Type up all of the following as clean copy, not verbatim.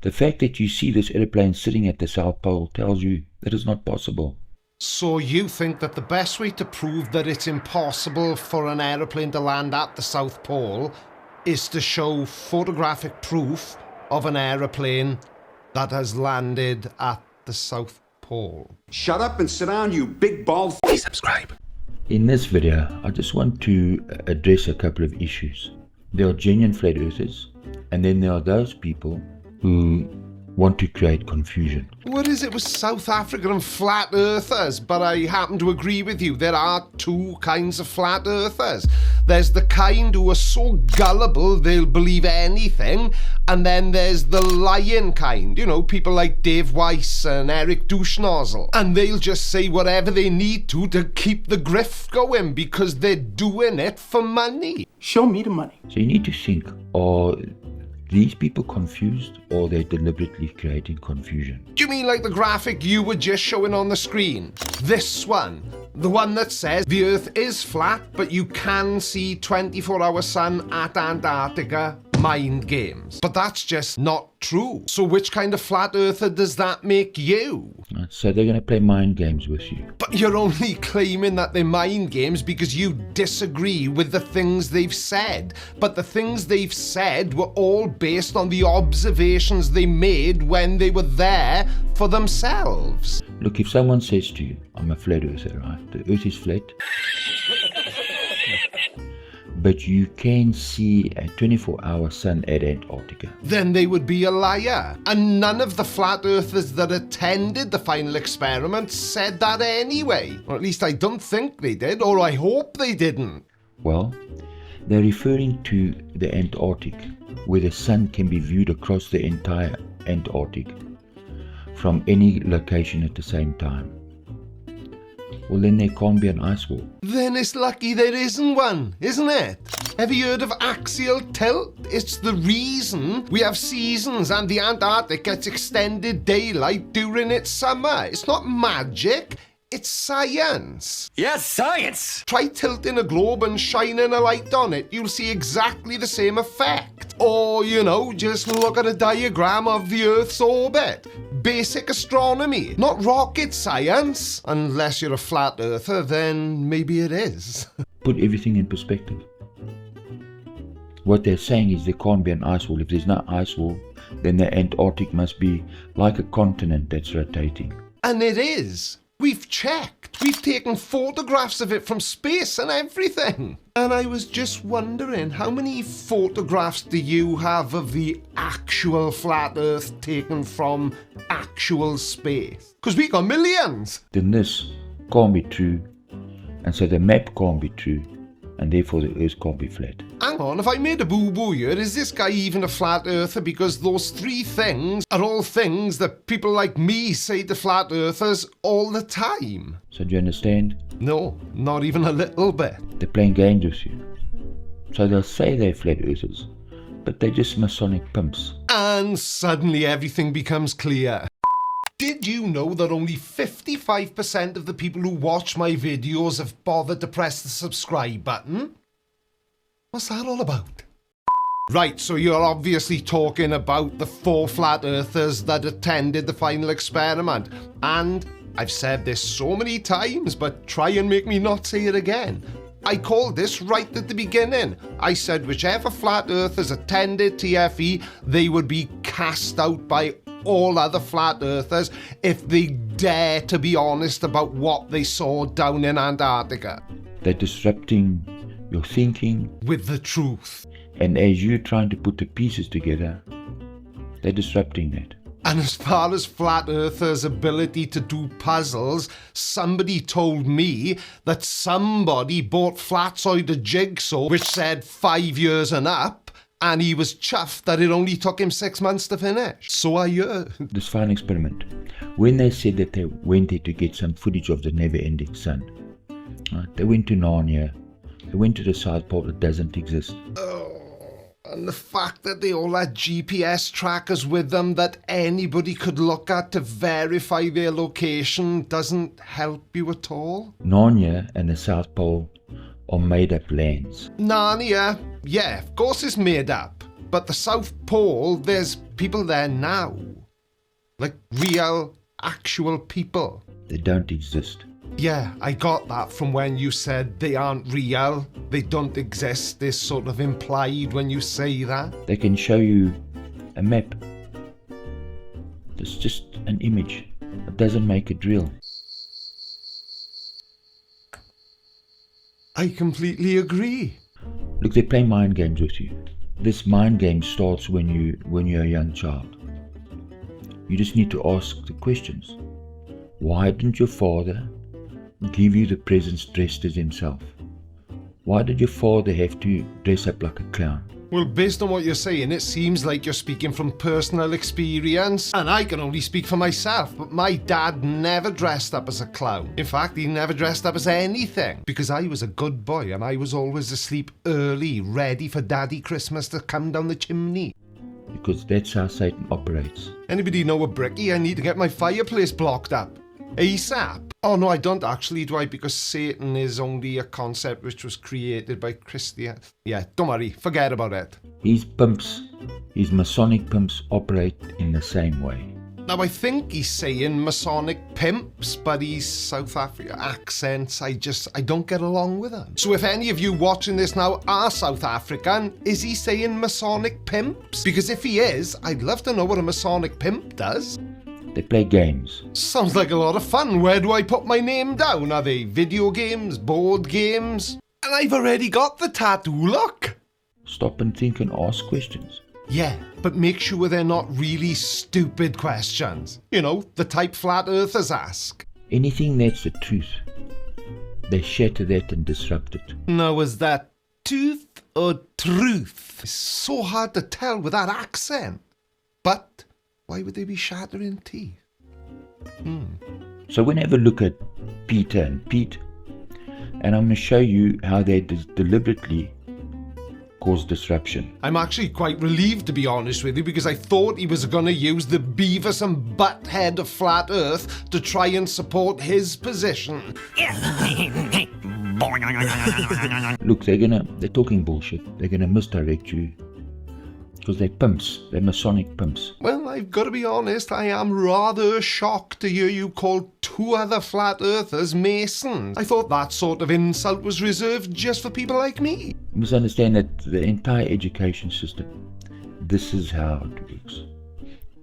The fact that you see this aeroplane sitting at the South Pole tells you that it's not possible. So you think that the best way to prove that it's impossible for an aeroplane to land at the South Pole is to show photographic proof of an aeroplane that has landed at the South Pole? Shut up and sit down, you big bald. Please subscribe. In this video, I just want to address a couple of issues. There are genuine flat earthers, and then there are those people who want to create confusion. What is it with South Africa and flat earthers? But I happen to agree with you. There are two kinds of flat earthers. There's the kind who are so gullible they'll believe anything, and then there's the lying kind. You know, people like Dave Weiss and Eric Douchenozzle. And they'll just say whatever they need to keep the grift going because they're doing it for money. Show me the money. So you need to think, are these people confused, or they're deliberately creating confusion? Do you mean like the graphic you were just showing on the screen? This one. The one that says the Earth is flat, but you can see 24-hour sun at Antarctica. Mind games. But that's just not true. So which kind of flat earther does that make you? So they're going to play mind games with you. But you're only claiming that they're mind games because you disagree with the things they've said. But the things they've said were all based on the observations they made when they were there for themselves. Look, if someone says to you, I'm a flat earther, right? The Earth is flat. But you can see a 24-hour sun at Antarctica. Then they would be a liar. And none of the flat earthers that attended the final experiment said that anyway. Or at least I don't think they did, or I hope they didn't. Well, they're referring to the Antarctic, where the sun can be viewed across the entire Antarctic from any location at the same time. Well, then there can't be an ice wall. Then it's lucky there isn't one, isn't it? Have you heard of axial tilt? It's the reason we have seasons and the Antarctic gets extended daylight during its summer. It's not magic, it's science. Yes, science! Try tilting a globe and shining a light on it. You'll see exactly the same effect. Or, you know, just look at a diagram of the Earth's orbit. Basic astronomy, not rocket science. Unless you're a flat earther, then maybe it is. Put everything in perspective. What they're saying is there can't be an ice wall. If there's no ice wall, then the Antarctic must be like a continent that's rotating. And it is. We've checked. We've taken photographs of it from space and everything. And I was just wondering, how many photographs do you have of the actual flat Earth taken from actual space? Because we got millions. Then this can't be true, and so the map can't be true, and therefore the Earth can't be flat. Hang on, if I made a boo-boo here, is this guy even a flat earther? Because those three things are all things that people like me say to flat earthers all the time. So do you understand? No, not even a little bit. They're playing games with you. So they'll say they're flat earthers, but they're just Masonic pimps. And suddenly everything becomes clear. Did you know that only 55% of the people who watch my videos have bothered to press the subscribe button? What's that all about? Right, so you're obviously talking about the 4 flat earthers that attended the final experiment. And I've said this so many times, but try and make me not say it again. I called this right at the beginning. I said whichever flat earthers attended TFE, they would be cast out by all other flat earthers if they dare to be honest about what they saw down in Antarctica. They're disrupting your thinking With the truth. and as you're trying to put the pieces together, they're disrupting that. And as far as flat earthers' ability to do puzzles, somebody told me that somebody bought Flatsoid a jigsaw which said 5 years and up, and he was chuffed that it only took him 6 months to finish. So I heard. This final experiment, when they said that they went there to get some footage of the never-ending sun, right, they went to Narnia, they went to the South Pole that doesn't exist. And the fact that they all had GPS trackers with them that anybody could look at to verify their location doesn't help you at all. Narnia and the South Pole are made-up lands. Narnia, yeah, of course it's made up. but the South Pole, there's people there now. Like real, actual people. They don't exist. Yeah, I got that from when you said they aren't real, they don't exist. It's sort of implied when you say that. They can show you a map. It's just an image. It doesn't make it real. I completely agree. Look, they play mind games with you. This mind game starts when you're a young child. You just need to ask the questions. Why didn't your father give you the presents dressed as himself? Why did your father have to dress up like a clown? Well, based on what you're saying, it seems like you're speaking from personal experience. And I can only speak for myself, but my dad never dressed up as a clown. In fact, he never dressed up as anything. Because I was a good boy and I was always asleep early, ready for Daddy Christmas to come down the chimney. Because that's how Satan operates. Anybody know a brickie? I need to get my fireplace blocked up. ASAP. Oh no, I don't actually, do I? Because Satan is only a concept which was created by Christian. Yeah, don't worry, forget about it. His pimps, his Masonic pimps operate in the same way. Now I think he's saying Masonic pimps, but he's South African accents, I don't get along with them. So if any of you watching this now are South African, is he saying Masonic pimps? Because if he is, I'd love to know what a Masonic pimp does. They play games. Sounds like a lot of fun. Where do I put my name down? Are they video games, board games? And I've already got the tattoo, look! Stop and think and ask questions. Yeah, but make sure they're not really stupid questions. You know, the type flat earthers ask. Anything that's the truth, they shatter that and disrupt it. Now, is that tooth or truth? It's so hard to tell with that accent. But why would they be shattering teeth? So we're going to have a look at Peter and Pete, and I'm going to show you how they deliberately cause disruption. I'm actually quite relieved, to be honest with you, because I thought he was going to use the Beavis and Butthead of Flat Earth to try and support his position. Look, they're talking bullshit. They're gonna misdirect you. Because they're pimps. They're Masonic pimps. Well, I've got to be honest, I am rather shocked to hear you call two other flat earthers Masons. I thought that sort of insult was reserved just for people like me. You must understand that the entire education system, this is how it works.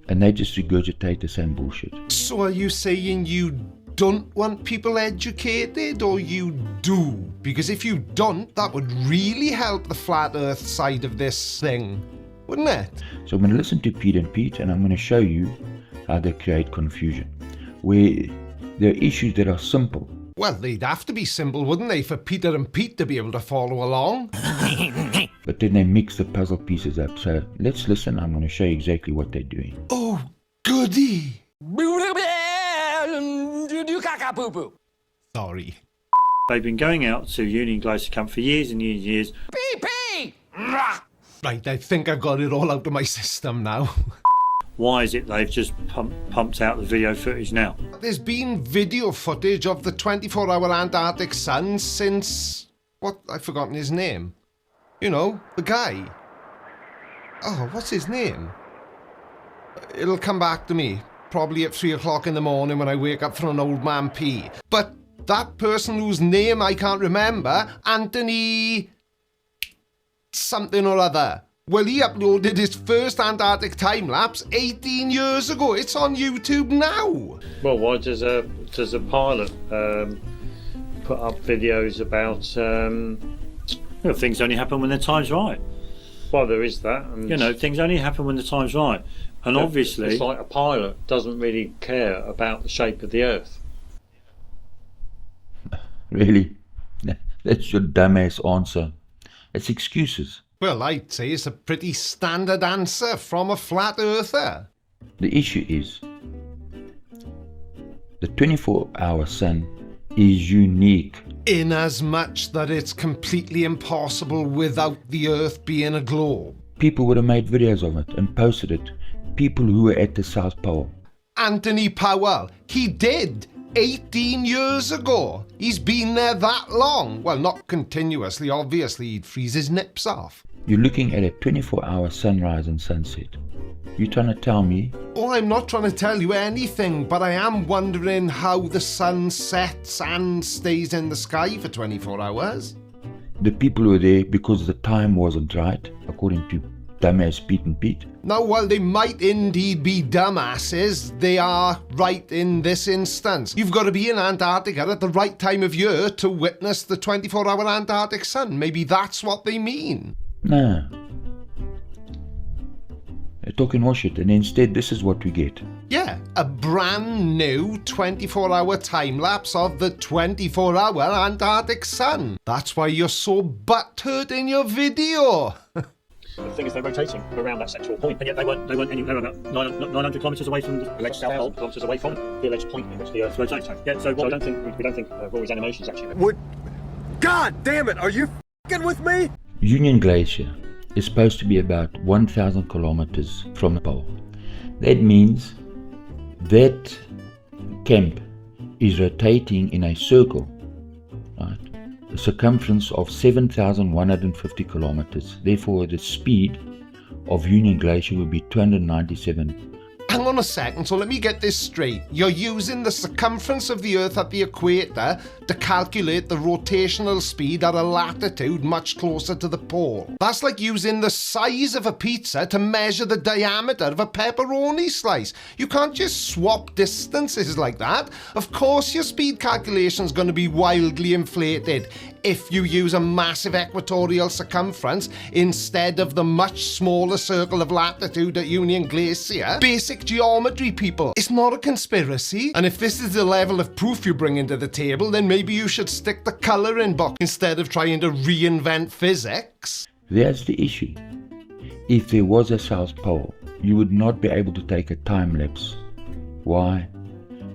And they just regurgitate the same bullshit. So are you saying you don't want people educated, or you do? Because if you don't, that would really help the flat earth side of this thing, wouldn't it? So I'm going to listen to Pete and Pete, and I'm going to show you how they create confusion. Where there are issues that are simple. Well, they'd have to be simple, wouldn't they, for Peter and Pete to be able to follow along? But then they mix the puzzle pieces up. So let's listen. I'm going to show you exactly what they're doing. Oh, goody. Sorry. They've been going out to Union Glacier Camp for years and years and years. Right, I think I got it all out of my system now. Why is it they've just pumped out the video footage now? There's been video footage of the 24-hour Antarctic sun since... what? I've forgotten his name. You know, the guy. Oh, what's his name? It'll come back to me. Probably at 3 o'clock in the morning when I wake up from an old man pee. But that person whose name I can't remember, Anthony... something or other. Well, he uploaded his first Antarctic time-lapse 18 years ago. It's on YouTube now. Well, why does a pilot put up videos about things only happen when the time's right? Well, there is that. And things only happen when the time's right. And obviously... it's like a pilot doesn't really care about the shape of the Earth. Really? That's your dumbass answer. It's excuses. Well, I'd say it's a pretty standard answer from a flat earther. The issue is, the 24-hour sun is unique. In as much that it's completely impossible without the Earth being a globe. People would have made videos of it and posted it. People who were at the South Pole. Anthony Powell, he did 18 years ago. He's been there that long. Well, not continuously, obviously, he'd freeze his nips off. You're looking at a 24-hour sunrise and sunset. You trying to tell me? Oh, I'm not trying to tell you anything, but I am wondering how the sun sets and stays in the sky for 24 hours. The people were there because the time wasn't right, according to dumbass Pete and Pete. Now, while they might indeed be dumbasses, they are right in this instance. You've got to be in Antarctica at the right time of year to witness the 24-hour Antarctic sun. Maybe that's what they mean. No. They're talking horseshit, and instead this is what we get. Yeah, a brand new 24-hour time-lapse of the 24-hour Antarctic sun. That's why you're so butthurt in your video. The thing is, they're rotating around that central point, and yet they weren't about 900 kilometres away from the alleged south pole, kilometres away from the alleged point in which the Earth rotates. Yeah, so I don't think Rory's animations actually. God damn it! Are you f***ing with me? Union Glacier is supposed to be about 1,000 kilometers from the pole. That means that camp is rotating in a circle, right? A circumference of 7,150 kilometers. Therefore, the speed of Union Glacier would be 297. Hang on a second, so let me get this straight. You're using the circumference of the Earth at the equator to calculate the rotational speed at a latitude much closer to the pole. That's like using the size of a pizza to measure the diameter of a pepperoni slice. You can't just swap distances like that. Of course your speed calculation's going to be wildly inflated if you use a massive equatorial circumference instead of the much smaller circle of latitude at Union Glacier. Basic geometry, people. It's not a conspiracy. And if this is the level of proof you bring into the table, then maybe you should stick the colouring book instead of trying to reinvent physics. That's the issue. If there was a South Pole, you would not be able to take a time lapse. Why?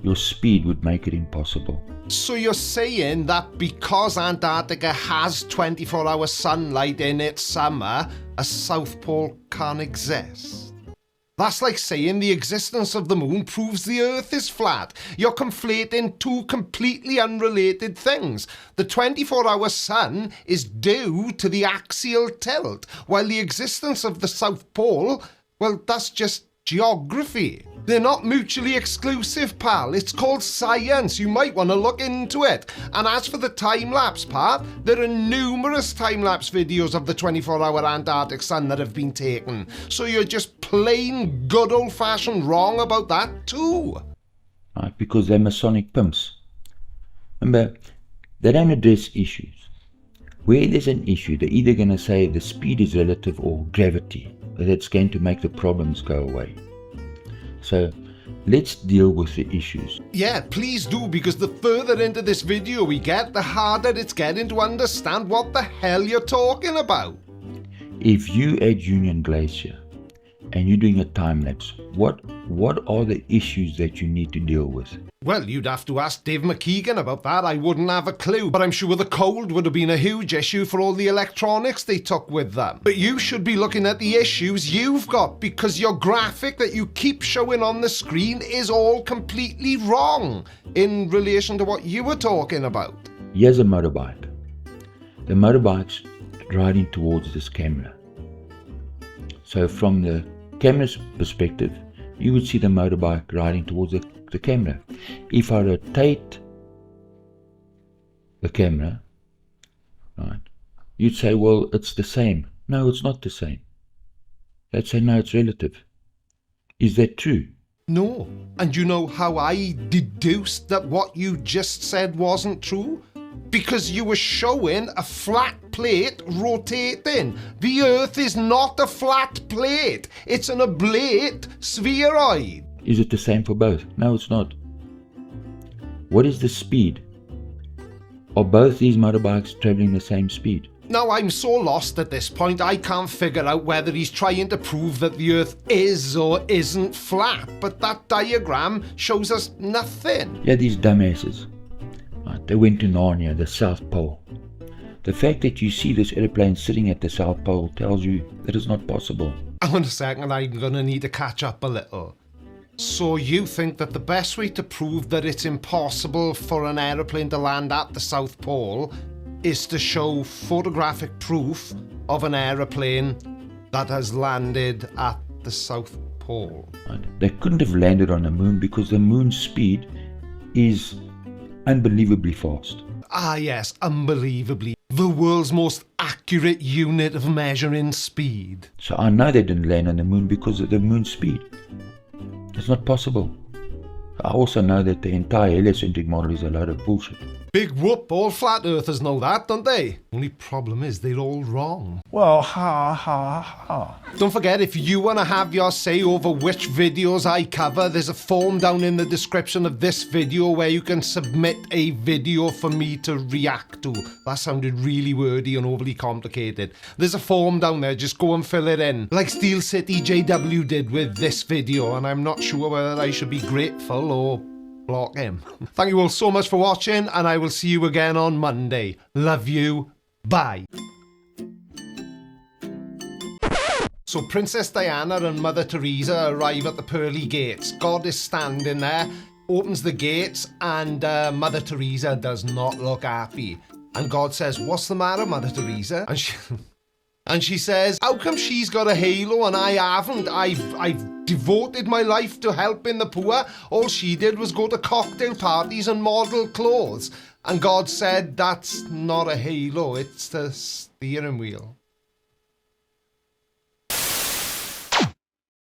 Your speed would make it impossible. So you're saying that because Antarctica has 24-hour sunlight in its summer, a South Pole can't exist? That's like saying the existence of the moon proves the Earth is flat. You're conflating two completely unrelated things. The 24-hour sun is due to the axial tilt, while the existence of the South Pole, well, that's just geography. They're not mutually exclusive, pal. It's called science. You might want to look into it. And as for the time-lapse part, there are numerous time-lapse videos of the 24-hour Antarctic sun that have been taken. So you're just plain good old-fashioned wrong about that too. Right, because they're Masonic pimps. Remember, they don't address issues. Where there's an issue, they're either going to say the speed is relative or gravity. That's going to make the problems go away. So let's deal with the issues. Yeah, please do, because the further into this video we get, the harder it's getting to understand what the hell you're talking about. If you at Union Glacier and you're doing a time lapse, what are the issues that you need to deal with? Well, you'd have to ask Dave McKeegan about that. I wouldn't have a clue, but I'm sure the cold would have been a huge issue for all the electronics they took with them. But you should be looking at the issues you've got, because your graphic that you keep showing on the screen is all completely wrong in relation to what you were talking about. Here's a motorbike. The motorbike's riding towards this camera. So from the camera's perspective, you would see the motorbike riding towards the camera. If I rotate the camera, right, you'd say, well, it's the same. No, it's not the same. They'd say, no, it's relative. Is that true? No. And you know how I deduced that what you just said wasn't true? Because you were showing a flat plate rotating. The Earth is not a flat plate. It's an oblate spheroid. Is it the same for both? No, it's not. What is the speed? Are both these motorbikes traveling the same speed? Now, I'm so lost at this point, I can't figure out whether he's trying to prove that the Earth is or isn't flat, but that diagram shows us nothing. Yeah, these dumbasses. Right, they went to Narnia, the South Pole. The fact that you see this airplane sitting at the South Pole tells you that it's not possible. Hang on a second, I'm going to need to catch up a little. So you think that the best way to prove that it's impossible for an aeroplane to land at the South Pole is to show photographic proof of an aeroplane that has landed at the South Pole. They couldn't have landed on the moon because the moon's speed is unbelievably fast. Ah yes, unbelievably. The world's most accurate unit of measuring speed. So I know they didn't land on the moon because of the moon's speed. It's not possible. I also know that the entire heliocentric model is a load of bullshit. Big whoop, all flat earthers know that, don't they? Only problem is they're all wrong. Well, ha ha ha. Don't forget, if you want to have your say over which videos I cover, there's a form down in the description of this video where you can submit a video for me to react to. That sounded really wordy and overly complicated. There's a form down there, just go and fill it in. Like Steel City JW did with this video, and I'm not sure whether I should be grateful or block him. Thank you all so much for watching, and I will see you again on Monday. Love you. Bye. So Princess Diana and Mother Teresa arrive at the pearly gates. God is standing there, opens the gates, and Mother Teresa does not look happy. And God says, "What's the matter, Mother Teresa?" And she says, "How come she's got a halo and I haven't? I've devoted my life to helping the poor. All she did was go to cocktail parties and model clothes." And God said, "That's not a halo, it's the steering wheel."